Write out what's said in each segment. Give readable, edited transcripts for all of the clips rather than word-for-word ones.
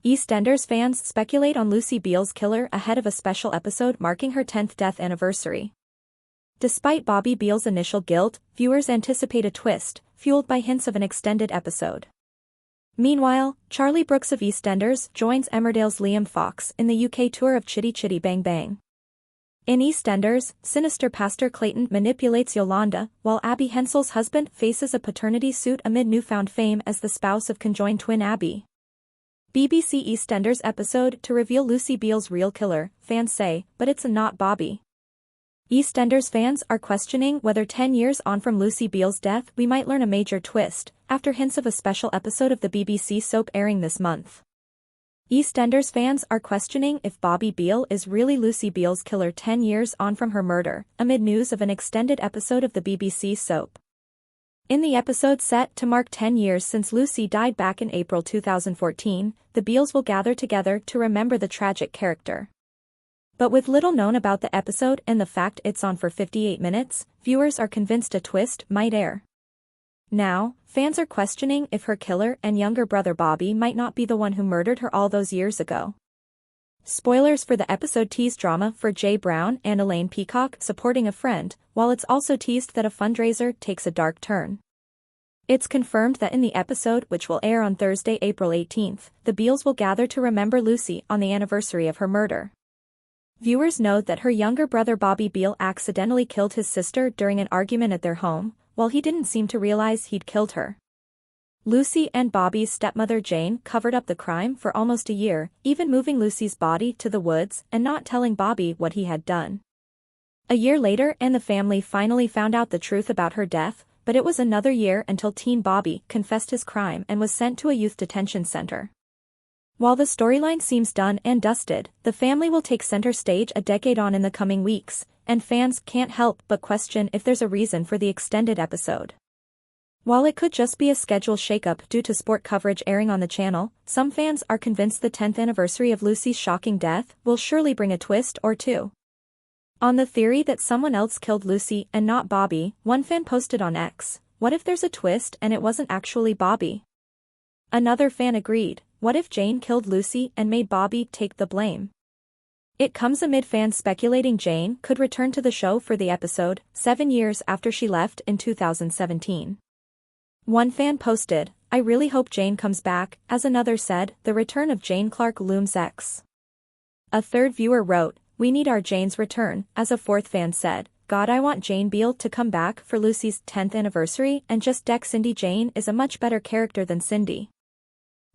Eastenders fans speculate on Lucy Beale's killer ahead of a special episode marking her 10th death anniversary. Despite Bobby Beale's initial guilt, viewers anticipate a twist, fueled by hints of an extended episode. Meanwhile, Charlie Brooks of EastEnders joins Emmerdale's Liam Fox in the UK tour of Chitty Bang Bang. In EastEnders, sinister Pastor Clayton manipulates Yolanda, while Abby Hensel's husband faces a paternity suit amid newfound fame as the spouse of conjoined twin Abby. BBC EastEnders episode to reveal Lucy Beale's real killer, fans say, but it's not Bobby. EastEnders fans are questioning whether 10 years on from Lucy Beale's death we might learn a major twist, after hints of a special episode of the BBC soap airing this month. EastEnders fans are questioning if Bobby Beale is really Lucy Beale's killer 10 years on from her murder, amid news of an extended episode of the BBC soap. In the episode set to mark 10 years since Lucy died back in April 2014, the Beales will gather together to remember the tragic character. But with little known about the episode and the fact it's on for 58 minutes, viewers are convinced a twist might air. Now, fans are questioning if her killer and younger brother Bobby might not be the one who murdered her all those years ago. Spoilers for the episode tease drama for Jay Brown and Elaine Peacock supporting a friend, while it's also teased that a fundraiser takes a dark turn. It's confirmed that in the episode, which will air on Thursday, April 18th, the Beales will gather to remember Lucy on the anniversary of her murder. Viewers note that her younger brother Bobby Beale accidentally killed his sister during an argument at their home, while he didn't seem to realize he'd killed her. Lucy and Bobby's stepmother Jane covered up the crime for almost a year, even moving Lucy's body to the woods and not telling Bobby what he had done. A year later and the family finally found out the truth about her death, but it was another year until teen Bobby confessed his crime and was sent to a youth detention center. While the storyline seems done and dusted, the family will take center stage a decade on in the coming weeks, and fans can't help but question if there's a reason for the extended episode. While it could just be a schedule shakeup due to sport coverage airing on the channel, some fans are convinced the 10th anniversary of Lucy's shocking death will surely bring a twist or two. On the theory that someone else killed Lucy and not Bobby, one fan posted on X, "What if there's a twist and it wasn't actually Bobby?" Another fan agreed, "What if Jane killed Lucy and made Bobby take the blame?" It comes amid fans speculating Jane could return to the show for the episode, 7 years after she left in 2017. One fan posted, "I really hope Jane comes back," as another said, "The return of Jane Clark looms X." A third viewer wrote, "We need our Jane's return," as a fourth fan said, "God, I want Jane Beale to come back for Lucy's 10th anniversary and just deck Cindy. Jane is a much better character than Cindy."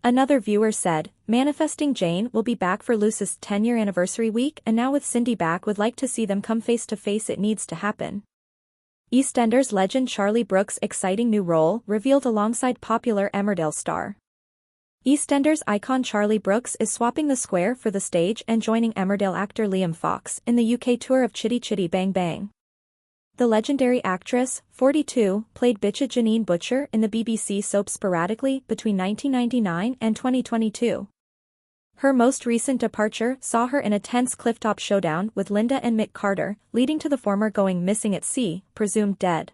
Another viewer said, "Manifesting Jane will be back for Lucy's 10-year anniversary week, and now with Cindy back would like to see them come face to face. It needs to happen." EastEnders legend Charlie Brooks' exciting new role revealed alongside popular Emmerdale star. EastEnders icon Charlie Brooks is swapping the square for the stage and joining Emmerdale actor Liam Fox in the UK tour of Chitty Bang Bang. The legendary actress, 42, played Bitcha Janine Butcher in the BBC soap sporadically between 1999 and 2022. Her most recent departure saw her in a tense clifftop showdown with Linda and Mick Carter, leading to the former going missing at sea, presumed dead.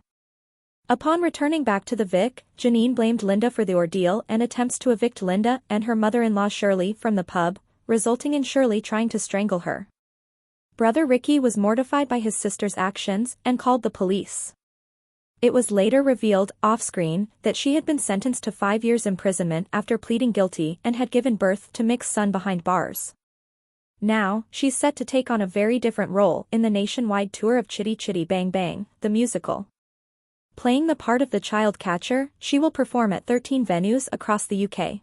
Upon returning back to the Vic, Janine blamed Linda for the ordeal and attempts to evict Linda and her mother-in-law Shirley from the pub, resulting in Shirley trying to strangle her. Brother Ricky was mortified by his sister's actions and called the police. It was later revealed, off-screen, that she had been sentenced to 5 years imprisonment after pleading guilty and had given birth to Mick's son behind bars. Now, she's set to take on a very different role in the nationwide tour of Chitty Bang Bang, the musical. Playing the part of the child catcher, she will perform at 13 venues across the UK.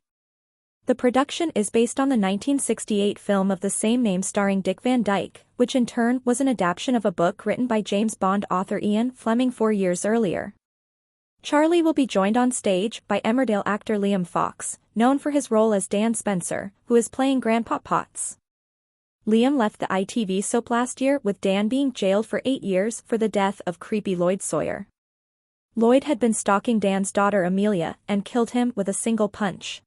The production is based on the 1968 film of the same name starring Dick Van Dyke, which in turn was an adaptation of a book written by James Bond author Ian Fleming 4 years earlier. Charlie will be joined on stage by Emmerdale actor Liam Fox, known for his role as Dan Spencer, who is playing Grandpa Potts. Liam left the ITV soap last year with Dan being jailed for 8 years for the death of creepy Lloyd Sawyer. Lloyd had been stalking Dan's daughter Amelia and killed him with a single punch.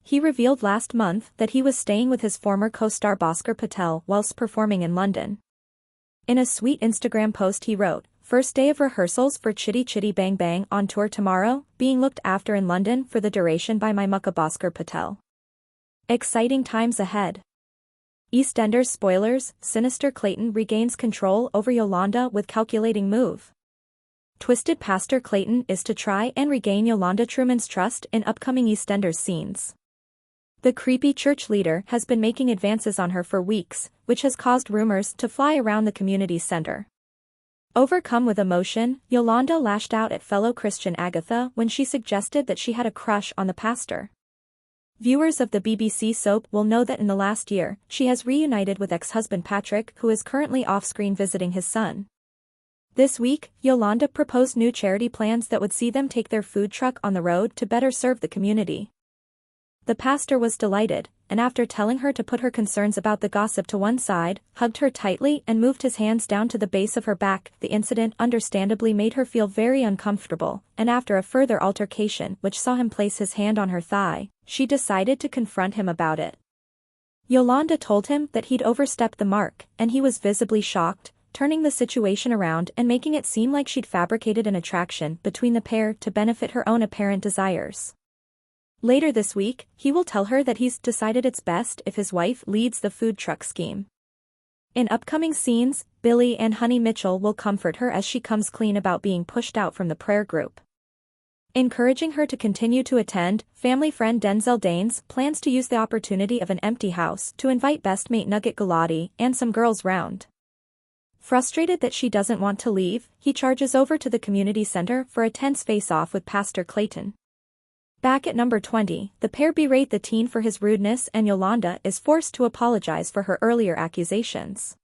He revealed last month that he was staying with his former co-star Bhaskar Patel whilst performing in London. In a sweet Instagram post he wrote, "First day of rehearsals for Chitty Bang Bang on tour tomorrow, being looked after in London for the duration by my mucka Bhaskar Patel." Exciting times ahead. Eastenders spoilers, sinister Clayton regains control over Yolanda with calculating move. Twisted Pastor Clayton is to try and regain Yolanda Truman's trust in upcoming Eastenders scenes. The creepy church leader has been making advances on her for weeks, which has caused rumors to fly around the community center. Overcome with emotion, Yolanda lashed out at fellow Christian Agatha when she suggested that she had a crush on the pastor. Viewers of the BBC soap will know that in the last year, she has reunited with ex-husband Patrick, who is currently off-screen visiting his son. This week, Yolanda proposed new charity plans that would see them take their food truck on the road to better serve the community. The pastor was delighted, and after telling her to put her concerns about the gossip to one side, hugged her tightly and moved his hands down to the base of her back. The incident understandably made her feel very uncomfortable, and after a further altercation which saw him place his hand on her thigh, she decided to confront him about it. Yolanda told him that he'd overstepped the mark, and he was visibly shocked, turning the situation around and making it seem like she'd fabricated an attraction between the pair to benefit her own apparent desires. Later this week, he will tell her that he's decided it's best if his wife leads the food truck scheme. In upcoming scenes, Billy and Honey Mitchell will comfort her as she comes clean about being pushed out from the prayer group. Encouraging her to continue to attend, family friend Denzel Danes plans to use the opportunity of an empty house to invite best mate Nugget Galati and some girls round. Frustrated that she doesn't want to leave, he charges over to the community center for a tense face-off with Pastor Clayton. Back at number 20, the pair berate the teen for his rudeness and Yolanda is forced to apologize for her earlier accusations.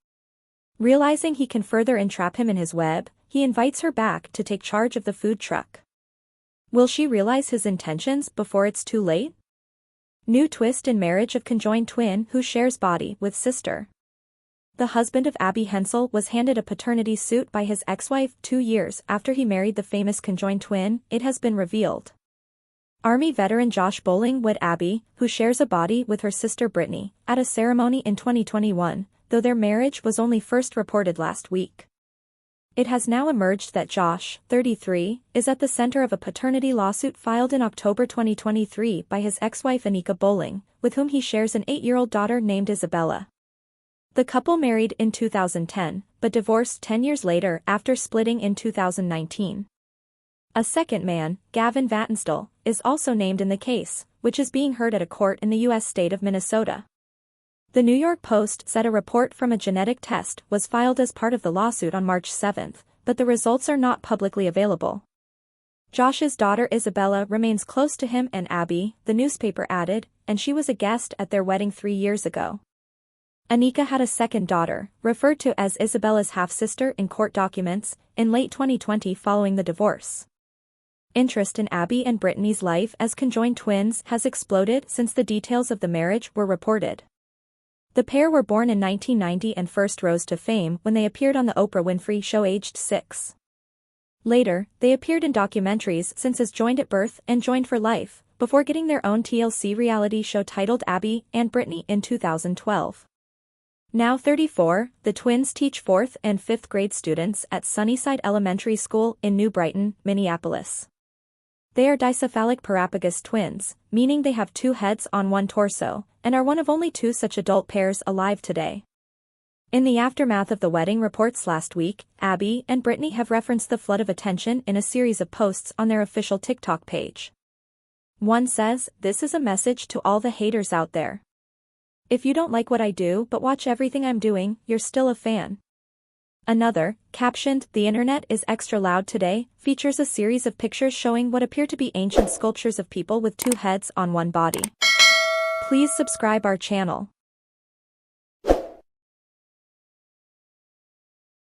Realizing he can further entrap him in his web, he invites her back to take charge of the food truck. Will she realize his intentions before it's too late? New twist in marriage of conjoined twin who shares body with sister. The husband of Abby Hensel was handed a paternity suit by his ex-wife 2 years after he married the famous conjoined twin, it has been revealed. Army veteran Josh Bowling wed Abby, who shares a body with her sister Brittany, at a ceremony in 2021, though their marriage was only first reported last week. It has now emerged that Josh, 33, is at the center of a paternity lawsuit filed in October 2023 by his ex-wife Anika Bowling, with whom he shares an 8-year-old daughter named Isabella. The couple married in 2010, but divorced 10 years later after splitting in 2019. A second man, Gavin Vatnsdal, is also named in the case, which is being heard at a court in the U.S. state of Minnesota. The New York Post said a report from a genetic test was filed as part of the lawsuit on March 7, but the results are not publicly available. Josh's daughter Isabella remains close to him and Abby, the newspaper added, and she was a guest at their wedding 3 years ago. Anika had a second daughter, referred to as Isabella's half-sister in court documents, in late 2020 following the divorce. Interest in Abby and Brittany's life as conjoined twins has exploded since the details of the marriage were reported. The pair were born in 1990 and first rose to fame when they appeared on The Oprah Winfrey Show aged 6. Later, they appeared in documentaries such as Joined at Birth and Joined for Life, before getting their own TLC reality show titled Abby and Brittany in 2012. Now 34, the twins teach 4th and 5th grade students at Sunnyside Elementary School in New Brighton, Minneapolis. They are dicephalic parapagus twins, meaning they have 2 heads on one torso, and are one of only 2 such adult pairs alive today. In the aftermath of the wedding reports last week, Abby and Brittany have referenced the flood of attention in a series of posts on their official TikTok page. One says, "This is a message to all the haters out there. If you don't like what I do but watch everything I'm doing, you're still a fan." Another, captioned, "The internet is extra loud today," features a series of pictures showing what appear to be ancient sculptures of people with 2 heads on one body. Please subscribe our channel.